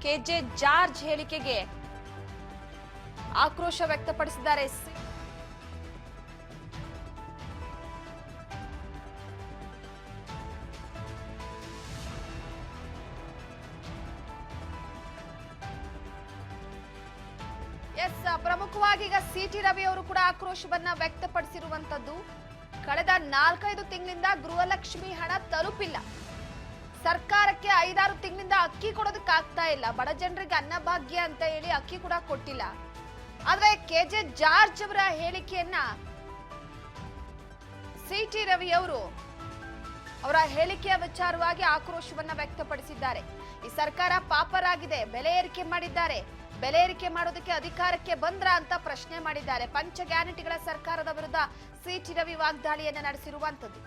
K J George ಹೇಳಿಕೆಗೆ ಆಕ್ರೋಶ ವ್ಯಕ್ತಪಡಿಸಿದ್ದಾರೆ. ಪ್ರಮುಖವಾಗಿ ಈಗ ಸಿಟಿ ರವಿ ಅವರು ಕೂಡ ಆಕ್ರೋಶವನ್ನ ವ್ಯಕ್ತಪಡಿಸಿರುವಂತದ್ದು. ಕಳೆದ 4-5 ತಿಂಗಳಿಂದ ಗೃಹಲಕ್ಷ್ಮಿ ಹಣ ತಲುಪಿಲ್ಲ. ಸರ್ಕಾರಕ್ಕೆ 5-6 ತಿಂಗಳಿಂದ ಅಕ್ಕಿ ಕೊಡೋದಕ್ಕಾಗ್ತಾ ಇಲ್ಲ. ಬಡ ಜನರಿಗೆ ಅನ್ನಭಾಗ್ಯ ಅಂತ ಹೇಳಿ ಅಕ್ಕಿ ಕೂಡ ಕೊಟ್ಟಿಲ್ಲ. ಆದ್ರೆ ಕೆಜೆ ಜಾರ್ಜ್ ಅವರ ಹೇಳಿಕೆಯನ್ನ ಸಿಟಿ ರವಿ ಅವರು ಅವರ ಹೇಳಿಕೆಯ ವಿಚಾರವಾಗಿ ಆಕ್ರೋಶವನ್ನ ವ್ಯಕ್ತಪಡಿಸಿದ್ದಾರೆ. ಈ ಸರ್ಕಾರ ಪಾಪರಾಗಿದೆ, ಬೆಲೆ ಏರಿಕೆ ಮಾಡಿದ್ದಾರೆ, ಬೆಲೆ ಏರಿಕೆ ಮಾಡೋದಕ್ಕೆ ಅಧಿಕಾರಕ್ಕೆ ಬಂದ್ರ ಅಂತ ಪ್ರಶ್ನೆ ಮಾಡಿದ್ದಾರೆ. ಪಂಚ ಗ್ಯಾರಂಟಿಗಳ ಸರ್ಕಾರದ ವಿರುದ್ಧ ಸಿಟಿ ರವಿ ವಾಗ್ದಾಳಿಯನ್ನ ನಡೆಸಿರುವಂತದ್ದು.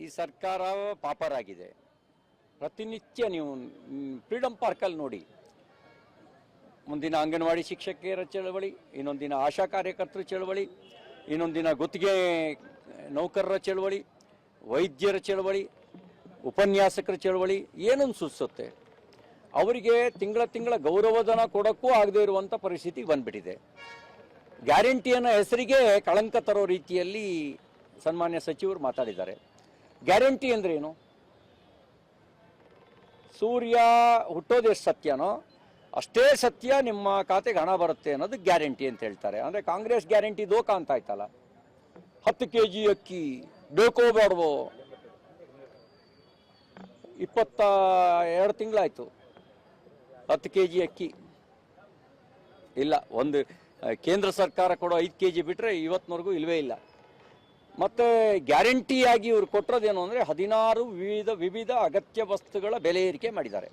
ಈ ಸರ್ಕಾರ ಪಾಪರಾಗಿದೆ. ಪ್ರತಿನಿತ್ಯ ನೀವು ಫ್ರೀಡಂ ಪಾರ್ಕಲ್ಲಿ ನೋಡಿ, ಮುಂದಿನ ಅಂಗನವಾಡಿ ಶಿಕ್ಷಕಿಯರ ಚಳವಳಿ, ಇನ್ನೊಂದಿನ ಆಶಾ ಕಾರ್ಯಕರ್ತರ ಚಳವಳಿ, ಇನ್ನೊಂದಿನ ಗುತ್ತಿಗೆ ನೌಕರರ ಚಳವಳಿ, ವೈದ್ಯರ ಚಳವಳಿ, ಉಪನ್ಯಾಸಕರ ಚಳವಳಿ. ಏನನ್ನು ಸೂಚಿಸುತ್ತೆ? ಅವರಿಗೆ ತಿಂಗಳ ಗೌರವಧನ ಕೊಡೋಕ್ಕೂ ಆಗದೇ ಇರುವಂಥ ಪರಿಸ್ಥಿತಿ ಬಂದ್ಬಿಟ್ಟಿದೆ. ಗ್ಯಾರಂಟಿಯನ್ನು ಹೆಸರಿಗೆ ಕಳಂಕ ತರೋ ರೀತಿಯಲ್ಲಿ ಸನ್ಮಾನ್ಯ ಸಚಿವರು ಮಾತಾಡಿದ್ದಾರೆ. ಗ್ಯಾರಂಟಿ ಅಂದ್ರೆ ಏನು? ಸೂರ್ಯ ಹುಟ್ಟೋದು ಎಷ್ಟು ಸತ್ಯನೋ ಅಷ್ಟೇ ಸತ್ಯ ನಿಮ್ಮ ಖಾತೆಗೆ ಹಣ ಬರುತ್ತೆ ಅನ್ನೋದು ಗ್ಯಾರಂಟಿ ಅಂತ ಹೇಳ್ತಾರೆ. ಅಂದರೆ ಕಾಂಗ್ರೆಸ್ ಗ್ಯಾರಂಟಿ ದೋಖ ಅಂತ ಆಯ್ತಲ್ಲ. 10 kg ಅಕ್ಕಿ ಬೇಕೋ ಬೇಡವೋ? 22 ತಿಂಗಳಾಯ್ತು 10 kg ಅಕ್ಕಿ ಇಲ್ಲ. ಒಂದು ಕೇಂದ್ರ ಸರ್ಕಾರ ಕೊಡೋ 5 kg ಬಿಟ್ಟರೆ ಇವತ್ತಿನವರೆಗೂ ಇಲ್ವೇ ಇಲ್ಲ. ಮತ್ತು ಗ್ಯಾರಂಟಿಯಾಗಿ ಇವರು ಕೊಟ್ಟಿರೋದೇನು ಅಂದರೆ 16 ವಿವಿಧ ಅಗತ್ಯ ವಸ್ತುಗಳ ಬೆಲೆ ಏರಿಕೆ ಮಾಡಿದ್ದಾರೆ.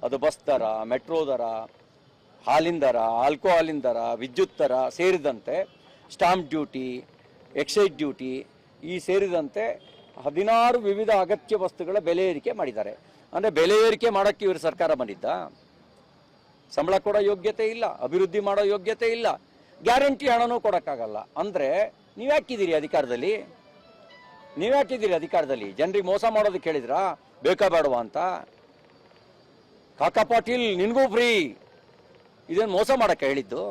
ಅದು ಬಸ್ ದರ, ಮೆಟ್ರೋ ದರ, ಹಾಲಿನ ದರ, ಆಲ್ಕೋಹಾಲಿನ ದರ, ವಿದ್ಯುತ್ ದರ ಸೇರಿದಂತೆ, ಸ್ಟಾಂಪ್ ಡ್ಯೂಟಿ, ಎಕ್ಸೈಸ್ ಡ್ಯೂಟಿ ಈ ಸೇರಿದಂತೆ 16 ವಿವಿಧ ಅಗತ್ಯ ವಸ್ತುಗಳ ಬೆಲೆ ಏರಿಕೆ ಮಾಡಿದ್ದಾರೆ. ಅಂದರೆ ಬೆಲೆ ಏರಿಕೆ ಮಾಡೋಕ್ಕೆ ಇವರು ಸರ್ಕಾರ ಬಂದಿದ್ದ? ಸಂಬಳ ಕೊಡೋ ಯೋಗ್ಯತೆ ಇಲ್ಲ, ಅಭಿವೃದ್ಧಿ ಮಾಡೋ ಯೋಗ್ಯತೆ ಇಲ್ಲ, ಗ್ಯಾರಂಟಿ ಹಣನೂ ಕೊಡೋಕ್ಕಾಗಲ್ಲ. ಅಂದರೆ ನೀವ್ಯಾಕಿದ್ದೀರಿ ಅಧಿಕಾರದಲ್ಲಿ? ಜನರಿಗೆ ಮೋಸ ಮಾಡೋದಕ್ಕೆ ಹೇಳಿದ್ರಾ? ಬೇಕಾ ಬೇಡವಾ ಅಂತ? ಕಾಕಾ ಪಾಟೀಲ್ ನಿನ್ಗೂ ಫ್ರೀ, ಇದೇನು ಮೋಸ ಮಾಡಕ್ಕೆ ಹೇಳಿದ್ದು?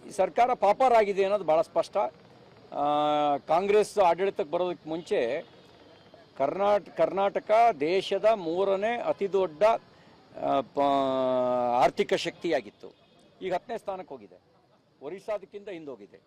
ಈ ಸರ್ಕಾರ ಪಾಪರಾಗಿದೆ ಅನ್ನೋದು ಬಹಳ ಸ್ಪಷ್ಟ. ಕಾಂಗ್ರೆಸ್ ಆಡಳಿತಕ್ಕೆ ಬರೋದಕ್ಕೆ ಮುಂಚೆ ಕರ್ನಾಟಕ ದೇಶದ 3ನೇ ಅತಿ ದೊಡ್ಡ ಆರ್ಥಿಕ ಶಕ್ತಿಯಾಗಿತ್ತು. ಈಗ 10ನೇ ಸ್ಥಾನಕ್ಕೆ ಹೋಗಿದೆ. ಒರಿಸ್ಸಾದಕ್ಕಿಂತ ಹಿಂದೋಗಿದೆ.